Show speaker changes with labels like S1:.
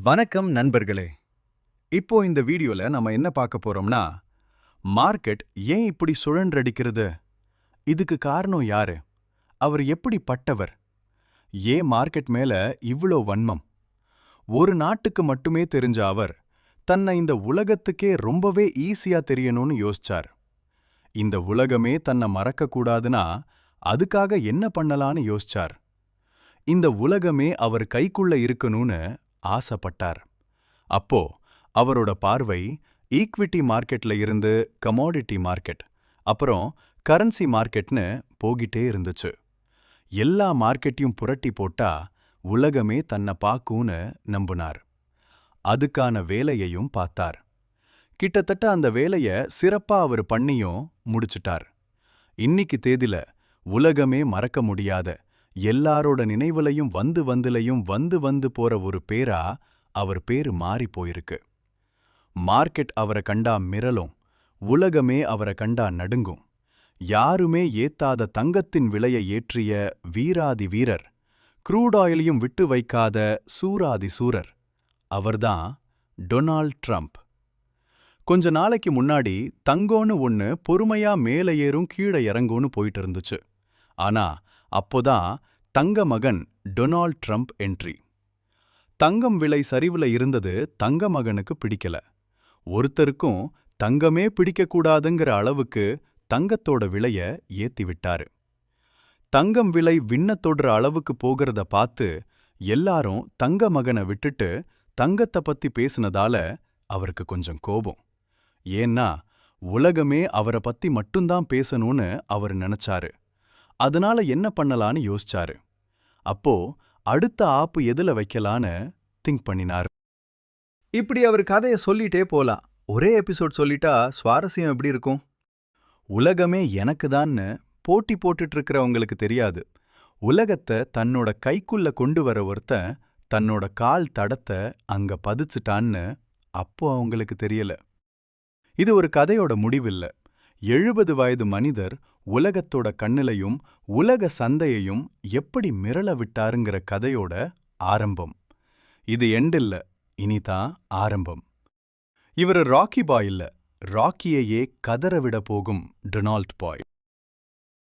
S1: வணக்கம் நண்பர்களே. இப்போ இந்த வீடியோல நம்ம என்ன பார்க்க போறோம்னா, மார்க்கெட் ஏன் இப்படி சுழன்றடிக்கிறது? இதுக்கு காரணம் யாரு? அவர் எப்படிப்பட்டவர்? ஏன் மார்க்கெட் மேல இவ்ளோ வன்மம்? ஒரு நாட்டுக்கு மட்டுமே தெரிஞ்ச அவர் தன்னை இந்த உலகத்துக்கே ரொம்பவே ஈஸியா தெரியணும்னு யோசிச்சார். இந்த உலகமே தன்னை மறக்க கூடாதுன்னா அதுக்காக என்ன பண்ணலான்னு யோசிச்சார். இந்த உலகமே அவர் கைக்குள்ள இருக்கணும்னு ஆசைப்பட்டார். அப்போ அவரோட பார்வை ஈக்விட்டி மார்க்கெட்ல இருந்து கமோடிட்டி மார்க்கெட், அப்புறம் கரன்சி மார்க்கெட்னு போகிட்டே இருந்துச்சு. எல்லா மார்க்கெட்டையும் புரட்டி போட்டா உலகமே தன்னை பாக்கும்னு நம்பினார். அதுக்கான வேலையையும் பார்த்தார். கிட்டத்தட்ட அந்த வேலைய சிறப்பா அவர் பண்ணியும் முடிச்சிட்டார். இன்னைக்கு தேதில உலகமே மறக்க முடியாத, எல்லாரோட நினைவுலையும் வந்து போற ஒரு பேரா அவர் பேரு மாறி போயிருக்கு. மார்க்கெட் அவரை கண்டா மிரளும், உலகமே அவரை கண்டா நடுங்கும். யாருமே ஏத்தாத தங்கத்தின் விலையை ஏற்றிய வீராதி வீரர், க்ரூட் ஆயிலையும் விட்டு வைக்காத சூராதி சூரர், அவர்தான் டொனால்ட் ட்ரம்ப். கொஞ்ச நாளைக்கு முன்னாடி தங்கம்னு ஒன்னு பொறுமையா மேலே ஏறும் கீழே இறங்கும்னு போயிட்டு இருந்துச்சு. ஆனா அப்போதான் தங்க மகன் டொனால்ட் ட்ரம்ப் என்ட்ரி. தங்கம் விலை சரிவுல இருந்தது தங்க மகனுக்கு பிடிக்கல. ஒருத்தருக்கும் தங்கமே பிடிக்கக்கூடாதுங்கிற அளவுக்கு தங்கத்தோட விலைய ஏத்தி விட்டாரு. தங்கம் விலை விண்ண தொடுற அளவுக்கு போகிறத பார்த்து எல்லாரும் தங்க மகனை விட்டுட்டு தங்கத்தை பத்தி பேசினதால அவருக்கு கொஞ்சம் கோபம். ஏன்னா உலகமே அவரை பத்தி மட்டும்தான் பேசணும்னு அவர் நினைச்சாரு. அதனால என்ன பண்ணலான்னு யோசிச்சாரு. அப்போ அடுத்த ஆப்பு எதுல வைக்கலான்னு திங்க் பண்ணினார்.
S2: இப்படி அவர் கதையை சொல்லிட்டே போலாம். ஒரே எபிசோட் சொல்லிட்டா சுவாரஸ்யம் எப்படி இருக்கும்?
S1: உலகமே எனக்குதான்னு போட்டி போட்டுட்டு இருக்கிறவங்களுக்கு தெரியாது, உலகத்தை தன்னோட கைக்குள்ள கொண்டு வர ஒருத்தன் தன்னோட கால் தடத்தை அங்க பதிச்சுட்டான்னு அப்போ அவங்களுக்கு தெரியல. இது ஒரு கதையோட முடிவில்ல. 70 வயது மனிதர் உலகத்தோட கண்ணிலையும் உலக சந்தையையும் எப்படி மிரள விட்டாருங்கிற கதையோட ஆரம்பம். இது எண்டில்ல, இனிதான் ஆரம்பம். இவர் ராக்கி பாய் இல்ல, ராக்கியையே கதற விட போகும் டொனால்ட் பாய்.